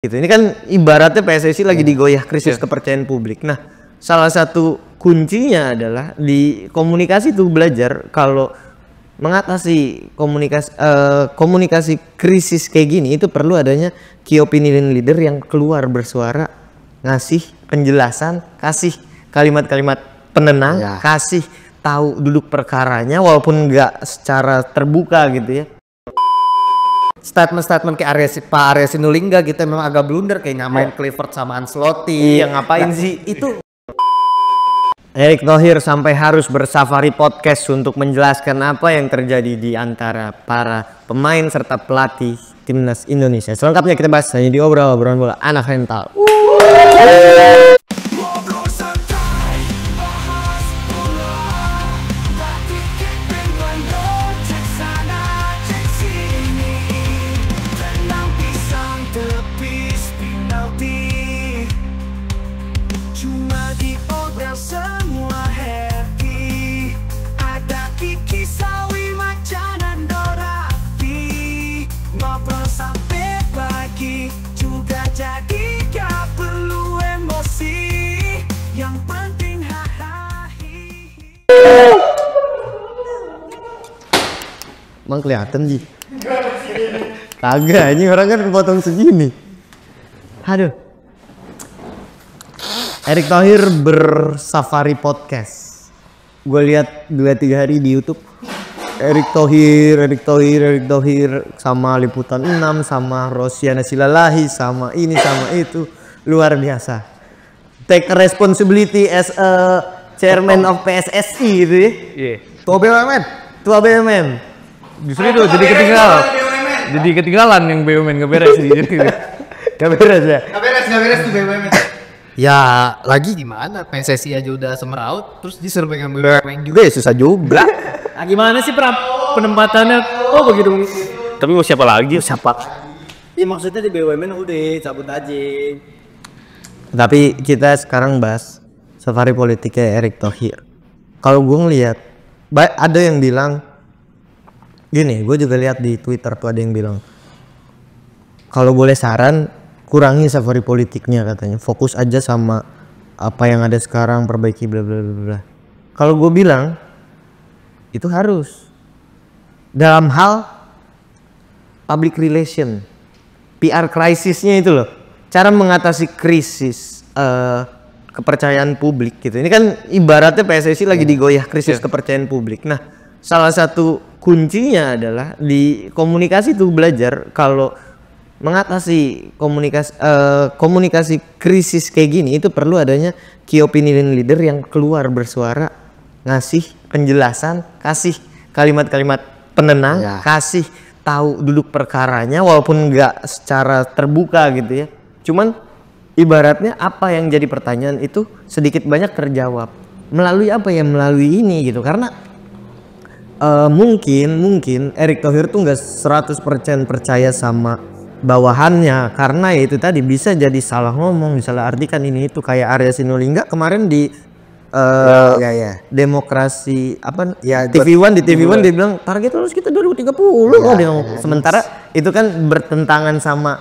Gitu. Ini kan ibaratnya PSSI lagi digoyah krisis kepercayaan publik. Nah, salah satu kuncinya adalah di komunikasi tuh belajar kalau mengatasi komunikasi krisis kayak gini itu perlu adanya key opinion leader yang keluar bersuara, ngasih penjelasan, kasih kalimat-kalimat penenang, kasih tahu duduk perkaranya walaupun nggak secara terbuka gitu ya. Statement kayak Pak Arya Sinulinga gitu memang agak blunder kayak nyamain Clifford sama Ancelotti. Iya, ngapain sih itu? Erick Thohir sampai harus bersafari podcast untuk menjelaskan apa yang terjadi di antara para pemain serta pelatih timnas Indonesia. Selengkapnya kita bahas hanya di obrolan bola anak rental. Emang kelihatan Ji? Kagak, ini orang kan kepotong segini. Aduh. Erick Thohir bersafari podcast. Gue lihat 2-3 hari di YouTube. Erick Thohir sama Liputan 6 sama Rosiana Silalahi sama ini sama itu. Luar biasa. Take responsibility as a chairman of PSSI gitu ya. Iya. Tua BUMN. Justru itu jadi ketinggalan yang BUMN nggak beres sih. Gak beres ya? Gak beres tuh BUMN. Ya lagi gimana PSSI aja udah semeraut terus disuruh pegang BUMN juga ya susah juga. Nah, gimana sih penempatannya? Oh begitu. Tapi mau siapa lagi? Ya maksudnya di BUMN udah cabut aja. Tapi kita sekarang bahas safari politiknya Erick Thohir. Kalau gue ngeliat ada yang bilang gini, gue juga lihat di Twitter tuh ada yang bilang kalau boleh saran kurangi safari politiknya katanya, fokus aja sama apa yang ada sekarang, perbaiki bla bla bla. Kalau gue bilang itu harus dalam hal public relation, PR krisisnya itu loh, cara mengatasi krisis kepercayaan publik gitu. Ini kan ibaratnya PSSI lagi digoyah krisis kepercayaan publik. Nah, salah satu kuncinya adalah di komunikasi tuh belajar kalau mengatasi komunikasi krisis kayak gini itu perlu adanya key opinion leader yang keluar bersuara, ngasih penjelasan, kasih kalimat-kalimat penenang, kasih tahu duduk perkaranya walaupun nggak secara terbuka gitu ya. Cuman ibaratnya apa yang jadi pertanyaan itu sedikit banyak terjawab melalui apa ya, melalui ini gitu. Karena mungkin Erick Thohir tuh nggak 100% percaya sama bawahannya karena ya itu tadi bisa jadi salah ngomong, misalnya artikan ini itu kayak Arya Sinulinga kemarin di demokrasi apa ya TV1 dia bilang target lulus kita 2030 sementara itu kan bertentangan sama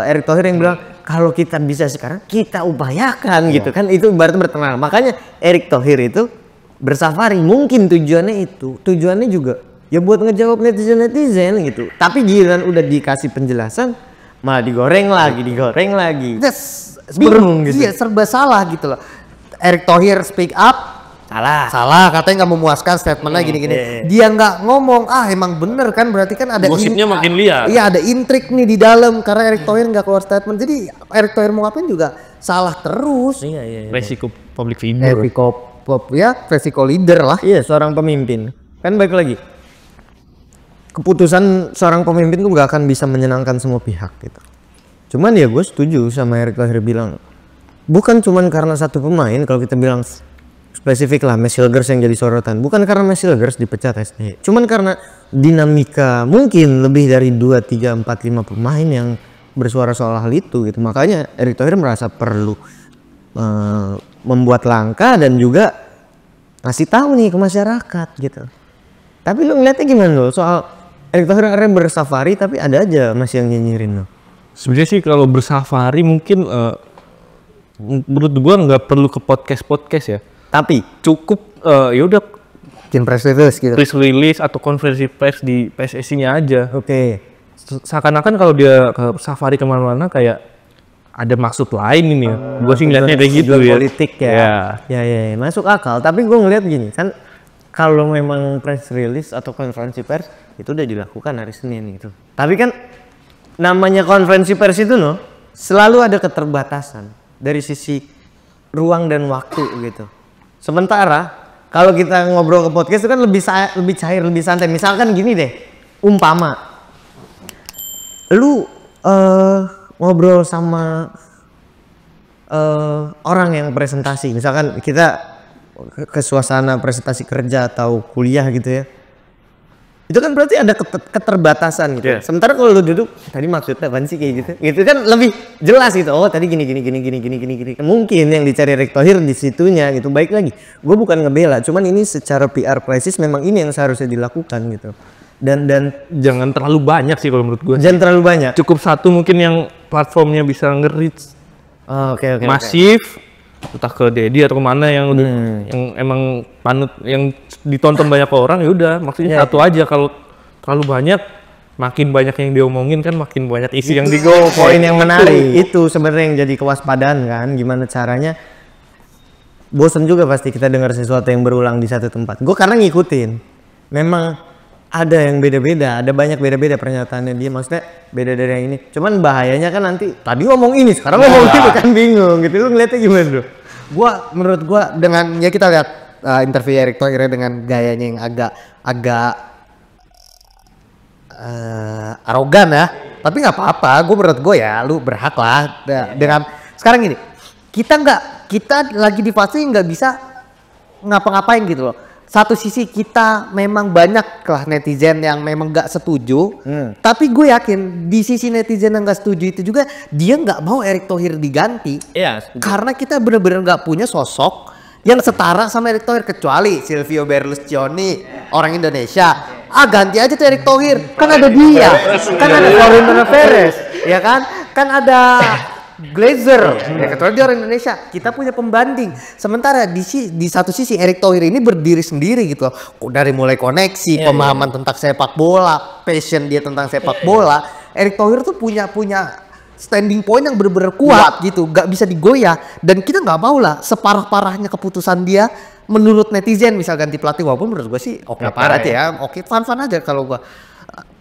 Erick Thohir yang bilang kalau kita bisa sekarang kita upayakan gitu kan, itu berarti bertentangan. Makanya Erick Thohir itu bersafari mungkin tujuannya juga ya buat ngejawab netizen gitu, tapi giliran udah dikasih penjelasan malah digoreng lagi bingung gitu. Iya, serba salah gitu loh. Erick Thohir speak up salah katanya nggak memuaskan statementnya gini-gini. Dia nggak ngomong emang bener kan, berarti kan ada gosipnya makin liar. Iya, ada intrik nih di dalam karena Erick Thohir nggak keluar statement, jadi Erick Thohir mau ngapain juga salah terus. Resiko public figure. Resiko leader lah. Iya, seorang pemimpin kan baik lagi keputusan seorang pemimpin tuh gak akan bisa menyenangkan semua pihak gitu. Cuman ya gue setuju sama Erick Thohir bilang bukan cuman karena satu pemain, kalau kita bilang spesifik lah Messi Hilgers yang jadi sorotan, bukan karena Messi Hilgers dipecat SDY, cuman karena dinamika mungkin lebih dari 2, 3, 4, 5 pemain yang bersuara soal hal itu gitu. Makanya Erick Thohir merasa perlu membuat langkah dan juga ngasih tahu nih ke masyarakat gitu. Tapi lu ngeliatnya gimana lo soal Erick Thohir bersafari tapi ada aja masih yang nyinyirin lo? Sebenarnya sih kalau bersafari mungkin menurut gua nggak perlu ke podcast ya. Tapi Cukup ya udah Bikin press release gitu. press release atau konferensi pers di PSSI-nya aja. oke. Seakan-akan kalau dia ke safari kemana-mana kayak ada maksud lain ini ya. Gua sih ngeliatnya kayak gitu Tujuan ya. politik ya. Ya, masuk akal. Tapi gue ngeliat gini kan, kalau memang press release atau konferensi pers itu udah dilakukan hari Senin itu. Tapi kan namanya konferensi pers itu loh selalu ada keterbatasan dari sisi ruang dan waktu gitu. Sementara kalau kita ngobrol ke podcast itu kan lebih cair, lebih santai. Misalkan gini deh, umpama lu ngobrol sama orang yang presentasi, misalkan kita ke suasana presentasi kerja atau kuliah gitu ya, itu kan berarti ada keterbatasan gitu. Sementara kalau lu duduk, tadi maksudnya apaan sih kayak gitu kan lebih jelas gitu. Oh tadi gini. Mungkin yang dicari Erick Thohir di situnya gitu. Baik lagi, gue bukan ngebela, cuman ini secara PR krisis memang ini yang seharusnya dilakukan gitu. Dan Jangan terlalu banyak sih kalau menurut gua. jangan terlalu banyak. Cukup satu mungkin yang platformnya bisa nge-reach Oke. masif, entah ke Dedi atau kemana yang emang panut yang ditonton banyak orang, ya udah maksudnya satu aja. Kalau terlalu banyak, makin banyak yang diomongin kan makin banyak isi yang Poin yang menarik itu sebenarnya yang jadi kewaspadaan kan, gimana caranya. Bosen juga pasti kita dengar sesuatu yang berulang di satu tempat. Gue karena ngikutin, memang ada yang beda-beda, ada banyak beda-beda pernyataannya dia, maksudnya beda dari yang ini. Cuman bahayanya kan nanti tadi ngomong ini, sekarang ngomong itu kan bingung gitu. Lu ngeliatnya gimana bro? Menurut gua dengan ya kita lihat interview Erick Thohir dengan gayanya yang agak arogan ya. Tapi nggak apa-apa, menurut gue ya lu berhak lah dengan sekarang gini. Kita lagi di fase nggak bisa ngapa-ngapain gitu loh. Satu sisi kita memang banyak lah netizen yang memang nggak setuju, tapi gue yakin di sisi netizen yang nggak setuju itu juga dia nggak mau Erick Thohir diganti. Iya. Karena kita bener-bener nggak punya sosok yang setara sama Erick Thohir, kecuali Silvio Berlusconi orang Indonesia. Ganti aja tuh Erick Thohir, kan ada dia, kan ada Florentino Perez, ya kan ada Glazer, ya kecuali dia orang Indonesia. Kita punya pembanding. Sementara di satu sisi Erick Thohir ini berdiri sendiri gitu loh. Dari mulai koneksi, pemahaman tentang sepak bola, passion dia tentang sepak bola. Erick Thohir tuh punya standing point yang benar-benar kuat gitu, gak bisa digoyah. Dan kita nggak mau lah separah-parahnya keputusan dia menurut netizen misal ganti pelatih, walaupun menurut gue sih oke aja ya, oke fun aja kalau gue.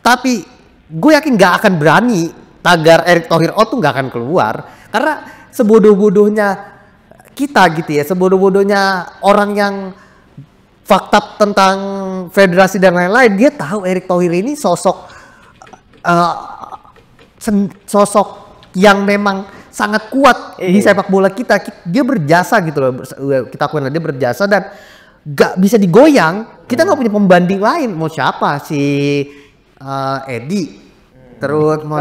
Tapi gue yakin nggak akan berani tagar Erick Thohir tuh nggak akan keluar, karena sebodoh-bodohnya kita gitu ya, sebodoh-bodohnya orang yang fakta tentang federasi dan lain-lain, dia tahu Erick Thohir ini sosok yang memang sangat kuat di sepak bola kita. Dia berjasa gitu loh, kita akuin dia berjasa dan gak bisa digoyang. Kita nggak punya pembanding lain. Mau siapa? Si Edi, terus mau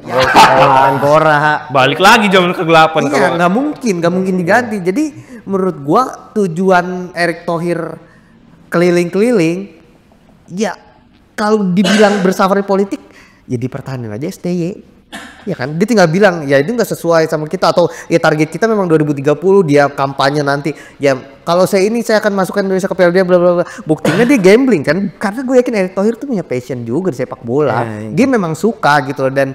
Menpora. balik lagi zaman kegelapan. iya, nggak mungkin diganti. Jadi menurut gua tujuan Erick Thohir keliling-keliling, ya kalau dibilang bersafari politik, ya dipertahankan aja STY. Ya kan, dia tinggal bilang ya itu nggak sesuai sama kita, atau ya target kita memang 2030 dia kampanye nanti. Ya kalau saya akan masukkan Indonesia ke Piala Dunia bla bla bla. Buktinya dia gambling kan, karena gue yakin Erick Thohir tuh punya passion juga di sepak bola. Dia memang suka gitu loh, dan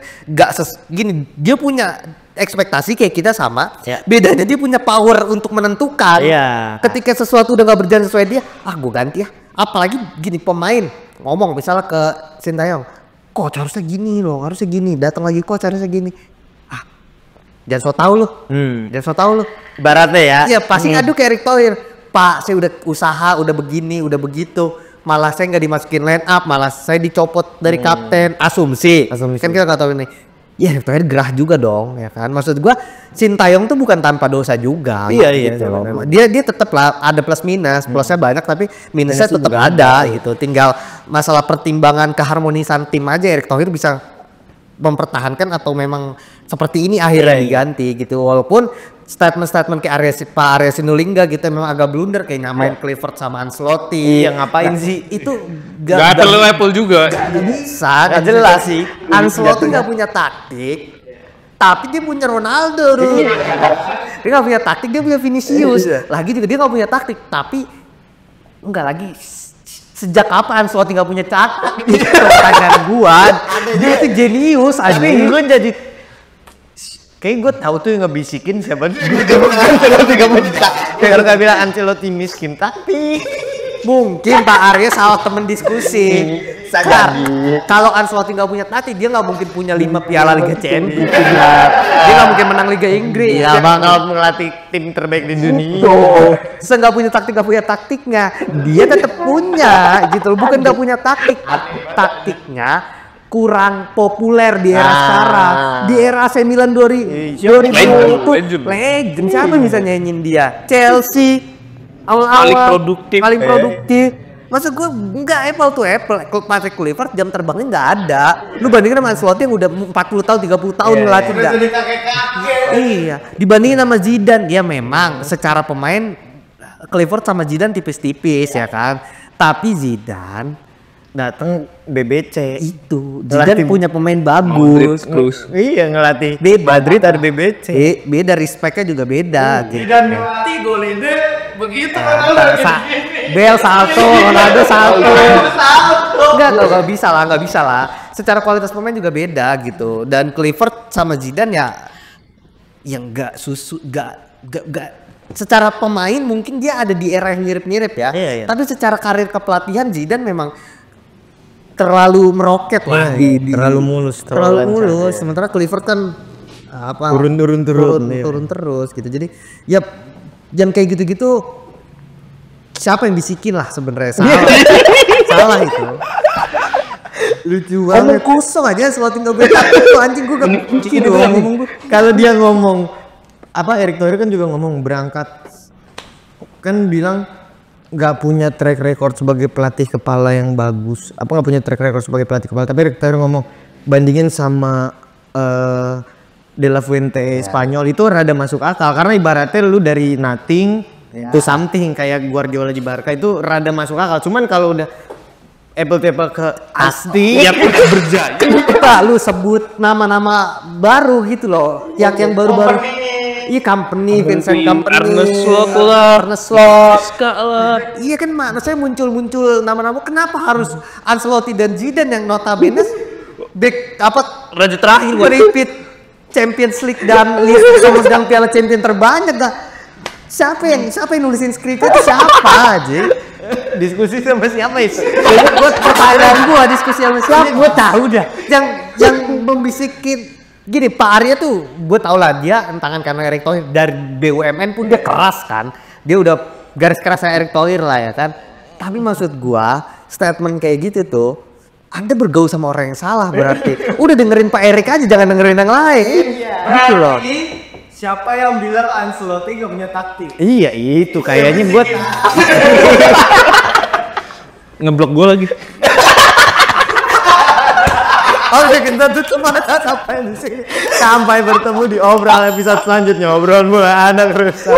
gini, dia punya ekspektasi kayak kita sama. Bedanya dia punya power untuk menentukan. Ketika sesuatu udah nggak berjalan sesuai dia, gue ganti ya. Apalagi gini, pemain ngomong misalnya ke Sintayong, coach harusnya gini loh, harusnya gini. Datang lagi coach harusnya gini. Jangan so tau lu. Jangan so tau lu. Ibaratnya ya. Iya, pasti ngadu ke Erick Thohir. Pak, saya udah usaha, udah begini, udah begitu. Malah saya nggak dimasukin line up, malah saya dicopot dari kapten. Asumsi. Kan kita nggak tahu ini. Ya Erick Thohir gerah juga dong, ya kan. Maksud gua Sintayong tuh bukan tanpa dosa juga. Iya. Gitu. Dia tetap lah ada plus minus. Plusnya banyak tapi minusnya tetap ada gitu. Tinggal masalah pertimbangan keharmonisan tim aja Erick Thohir bisa mempertahankan atau memang seperti ini akhirnya diganti gitu. Walaupun statement-statement kayak Pak Arya Sinulinga gitu memang agak blunder kayak nyamain Clifford sama Ancelotti. Iya, ngapain sih? Itu Gak terlalu level juga. gak bisa, Gak jelas sih. Ancelotti nggak punya taktik, tapi dia punya Ronaldo. Dia nggak punya taktik, dia punya Vinicius. Lagi juga dia nggak punya taktik, tapi enggak lagi. Sejak kapan Ancelotti nggak punya taktik? Itu pertanyaan gua. Dia itu jenius. Tapi gue jadi kayak gue tahu tuh yang ngebisikin siapa. Ancelotti gak punya taktik. Kalau gak bilang Ancelotti miskin taktik. Mungkin Pak Arya salah temen diskusi. Kalau Ancelotti nggak punya taktik, dia nggak mungkin punya 5 piala Liga Champions. Dia nggak mungkin menang Liga Inggris. Iya, bakal melatih tim terbaik di dunia. Terus nggak punya taktik, nggak punya taktiknya, dia tetap punya gitu loh. Bukan nggak punya taktik, taktiknya kurang populer di era sekarang. Di era AC Milan 2000 legend. Siapa yang bisa nyanyiin dia? Chelsea awal-awal paling produktif. Masa gue enggak apple to apple. Patrick Kluivert jam terbangnya nggak ada. Lu bandingin sama Ancelotti yang udah 40 tahun 30 tahun ngelatih enggak. Iya, dibandingin sama Zidane, dia memang secara pemain Kluivert sama Zidane tipis-tipis ya kan. Tapi Zidane Datang BBC. itu Zidane punya pemain bagus. Iya, ngelatih Beda. Madrid ada BBC. Beda respect-nya juga beda gitu. Dan mati golnya begitu Bel salto, Ronaldo salto. Enggak bisa lah. Secara kualitas pemain juga beda gitu. Dan Kluivert sama Zidane ya yang enggak secara pemain mungkin dia ada di era yang mirip-mirip ya. Iya. Tapi secara karir kepelatihan Zidane memang terlalu meroket lah Terlalu mulus. terlalu mulus. Sementara Kluivert kan apa turun terus gitu. Jadi ya jam kayak gitu-gitu siapa yang bisikin lah sebenarnya salah itu. Lucu banget. Ngomong kosong aja Ancelotti nggak boleh takut tuh anjing, gue gak benci dong ngomong gue. Kalau dia ngomong apa, Erick Thohir kan juga ngomong berangkat kan bilang nggak punya track record sebagai pelatih kepala yang bagus. Apa nggak punya track record sebagai pelatih kepala? Tapi Erick Thohir ngomong bandingin sama De La Fuente Spanyol itu rada masuk akal karena ibaratnya lu dari nothing to something kayak Guardiola di Barca itu rada masuk akal. Cuman kalau udah apple to apple ke asli yang udah berjaya. Kita lu sebut nama-nama baru gitu loh, yang baru-baru. Iya, company, Vincent Company, Ernest Slot, iya kan saya muncul muncul nama-nama. Kenapa harus Ancelotti dan Zidane yang notabene back apa Raja terakhir repeat Champions League dan pemegang piala champion terbanyak gak? Siapa yang nulisin skripnya itu siapa aja? diskusi sama siapa is? Gue pertanyaan gue diskusi sama siapa? Gue tahu dah. Yang membisikin gini, Pak Arya tuh gue tau lah dia entangan karena Erick Thohir dari BUMN pun dia keras kan. Dia udah garis kerasnya Erick Thohir lah ya kan. Tapi maksud gue statement kayak gitu tuh Anda bergaul sama orang yang salah berarti. Udah dengerin Pak Erick aja, jangan dengerin yang lain. Gitu loh. Siapa yang bilang Ancelotti gak punya taktik? Iya itu kayaknya buat Ngeblok gue lagi. Oke, kita tutup pada sampai di sini. Sampai bertemu di obrolan episode selanjutnya. Obrolan mulai anak rusak.